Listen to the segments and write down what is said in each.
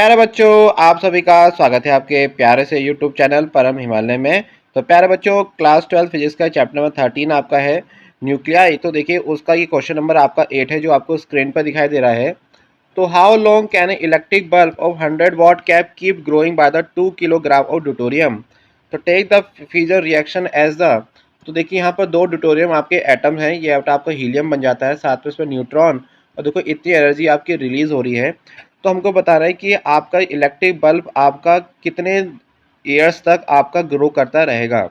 प्यारे बच्चों, आप सभी का स्वागत है आपके प्यारे से YouTube चैनल परम हिमालय में। तो प्यारे बच्चों, क्लास 12 फिजिक्स का चैप्टर नंबर 13 आपका है न्यूक्लियाई। तो देखिए उसका ये क्वेश्चन नंबर आपका 8 है जो आपको स्क्रीन पर दिखाई दे रहा है। तो how long can a electric bulb of 100 watt cap keep growing by the 2 kilogram of deuterium. तो take the fusion reaction as the. तो देखिए यहाँ पर दो ड्यूटोरियम आपके एटम हैं, ये आपका हीलियम बन जाता है, साथ में इसमें न्यूट्रॉन, और देखो इतनी एनर्जी आपकी रिलीज हो रही है। तो हमको बता रहा है कि आपका इलेक्ट्रिक बल्ब आपका कितने ईयर्स तक आपका ग्रो करता रहेगा।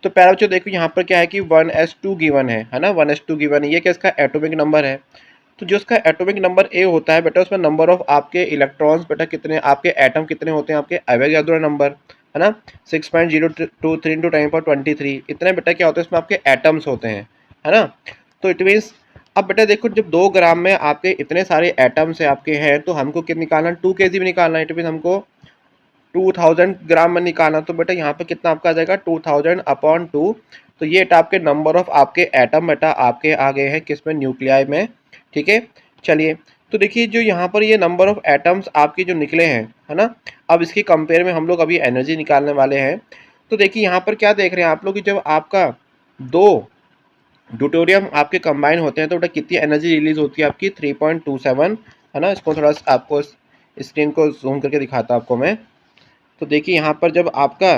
तो पहले बच्चों देखो यहाँ पर क्या है कि 1s2 गिवन है ना, 1s2 गिवन है, ये क्या इसका एटॉमिक नंबर है। तो जो इसका एटॉमिक नंबर ए होता है बेटा, उसमें नंबर ऑफ आपके इलेक्ट्रॉन्स बेटा कितने, आपके एटम कितने होते हैं, आपके एवोगाड्रो नंबर है ना 6.023 इंटू 10^23, इतने बेटा क्या होते हैं इसमें आपके एटम्स होते हैं, है ना। तो इट मीन्स अब बेटा देखो जब 2 ग्राम में आपके इतने सारे एटम्स है आपके हैं, तो हमको कितना निकालना है, 2 kg भी निकालना है। इट मीन हमको 2000 ग्राम में निकालना। तो बेटा यहाँ पे कितना आपका आ जाएगा 2000/2। तो ये आपके नंबर ऑफ आपके एटम बेटा आपके आ गए हैं किसमें, न्यूक्लियाई में। ठीक है, चलिए तो देखिए जो यहाँ पर ये नंबर ऑफ एटम्स आपके जो निकले हैं, है ना। अब इसके कंपेयर में हम लोग अभी एनर्जी निकालने वाले हैं। तो देखिए यहाँ पर क्या देख रहे हैं आप लोग कि जब आपका 2 ड्यूटोरियम आपके कंबाइन होते हैं तो बेटा कितनी एनर्जी रिलीज होती है आपकी 3.27, है ना। इसको थोड़ा सा आपको स्क्रीन को जूम करके दिखाता हूँ आपको मैं। तो देखिए यहाँ पर जब आपका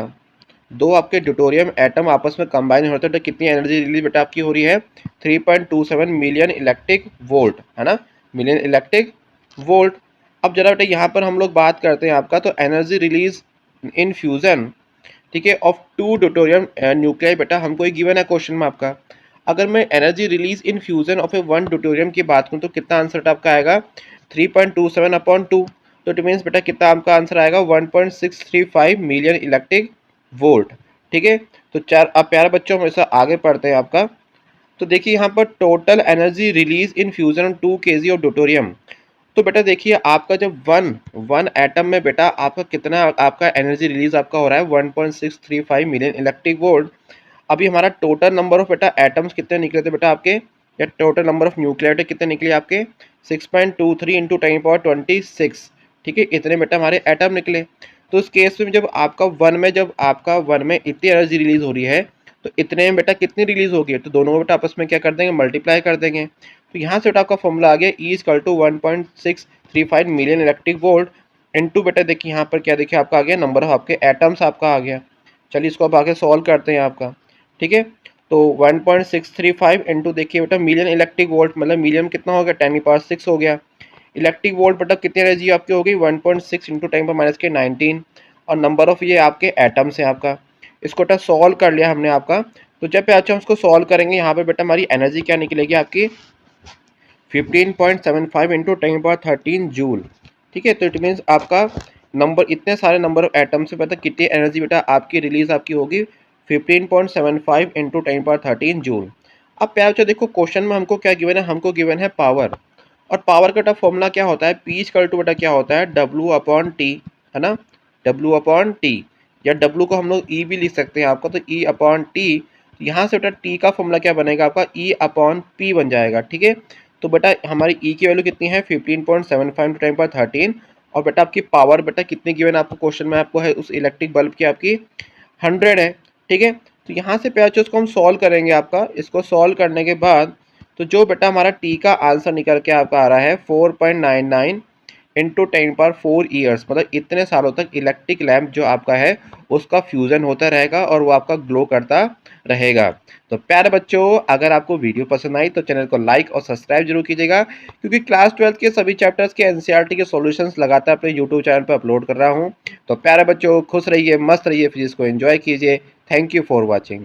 2 आपके ड्यूटोरियम एटम आपस में कंबाइन होते हैं तो कितनी एनर्जी रिलीज बेटा आपकी हो रही है 3.27 मिलियन इलेक्ट्रिक वोल्ट, है ना, मिलियन इलेक्ट्रिक वोल्ट। अब जरा बेटा यहाँ पर हम लोग बात करते हैं आपका, तो एनर्जी रिलीज इन फ्यूजन, ठीक है, ऑफ 2 ड्यूटोरियम न्यूक्लियाई बेटा हमको एक गिवन है क्वेश्चन में आपका। अगर मैं energy release in fusion of A 1 deuterium की बात करूँ तो कितना आंसर आपका आएगा 3.27/2। तो इट मीन्स बेटा कितना आपका आंसर आएगा 1.635 मिलियन इलेक्ट्रिक वोल्ट। ठीक है, तो चार अब प्यारे बच्चों हम ऐसा आगे पढ़ते हैं आपका। तो देखिए यहाँ पर total energy release in fusion on 2 kg of deuterium. तो बेटा देखिए आपका जब वन एटम में बेटा आपका कितना आपका एनर्जी रिलीज आपका हो रहा है 1.635 मिलियन इलेक्ट्रिक वोल्ट। अभी हमारा टोटल नंबर ऑफ बेटा एटम्स कितने निकले थे बेटा आपके, या टोटल नंबर ऑफ न्यूक्लियर कितने निकले आपके 6.23 इंटू 10^26। ठीक है, इतने बेटा हमारे एटम निकले। तो इस केस में जब आपका वन में इतनी एनर्जी रिलीज हो रही है तो इतने में बेटा कितनी रिलीज होगी, तो दोनों बेटा आपस में क्या कर देंगे, मल्टीप्लाई कर देंगे। तो यहाँ से बेटा आपका फॉर्मूला आ गया E= 1.635 million electric volt into बेटा देखिए यहाँ पर क्या देखिए आपका आ गया नंबर ऑफ आपके एटम्स आपका आ गया। चलिए इसको अब आगे सॉल्व करते हैं आपका। ठीक है, तो 1.635 इंटू देखिए बेटा मिलियन इलेक्ट्रिक वोल्ट, मतलब मिलियन कितना हो गया 10⁻6 हो गया। इलेक्ट्रिक वोल्ट बेटा कितनी एनर्जी आपकी हो गई 1.6 इंटू 10⁻⁻19, और नंबर ऑफ ये आपके एटम्स हैं आपका। इसको बेटा सॉल्व कर लिया हमने आपका। तो जब पे अच्छा हम इसको सॉल्व करेंगे यहाँ पे बेटा हमारी एनर्जी क्या निकलेगी आपकी 15.75 इंटू 10⁻13 जूल। ठीक है, तो इट मीन्स आपका नंबर इतने सारे नंबर ऑफ एटम से पता कितनी एनर्जी बेटा आपकी रिलीज आपकी होगी 15.75 इंटू 10⁻13 जूल। अब प्यार बच्चों देखो क्वेश्चन में हमको क्या गिवन है, हमको गिवन है पावर, और पावर का फॉर्मूला क्या होता है, P= बेटा क्या होता है W/T, है ना, W/T, या W को हम लोग E भी लिख सकते हैं आपका, तो E/T। यहाँ से बेटा T का फॉर्मूला क्या बनेगा आपका E/P बन जाएगा। ठीक है, तो बेटा हमारी E की वैल्यू कितनी है 15.75 इंटू 10⁻13, और बेटा आपकी पावर बेटा कितनी गिवन आपको क्वेश्चन में आपको है उस इलेक्ट्रिक बल्ब की आपकी 100 है। ठीक है, तो यहाँ से प्यार इसको हम सॉल्व करेंगे आपका। इसको सॉल्व करने के बाद तो जो बेटा हमारा टी का आंसर निकल के आपका आ रहा है 4.99 इंटू 10⁻4 ईयर्स, मतलब इतने सालों तक इलेक्ट्रिक लैम्प जो आपका है उसका फ्यूजन होता रहेगा और वो आपका ग्लो करता रहेगा। तो प्यारे बच्चों, अगर आपको वीडियो पसंद आई तो चैनल को लाइक और सब्सक्राइब जरूर कीजिएगा, क्योंकि क्लास 12 के सभी चैप्टर्स के एनसीईआरटी के सॉल्यूशंस लगातार अपने यूट्यूब चैनल पर अपलोड कर रहा हूँ। तो प्यारे बच्चों खुश रहिए, मस्त रहिए, फिजिक्स को एंजॉय कीजिए। Thank you for watching.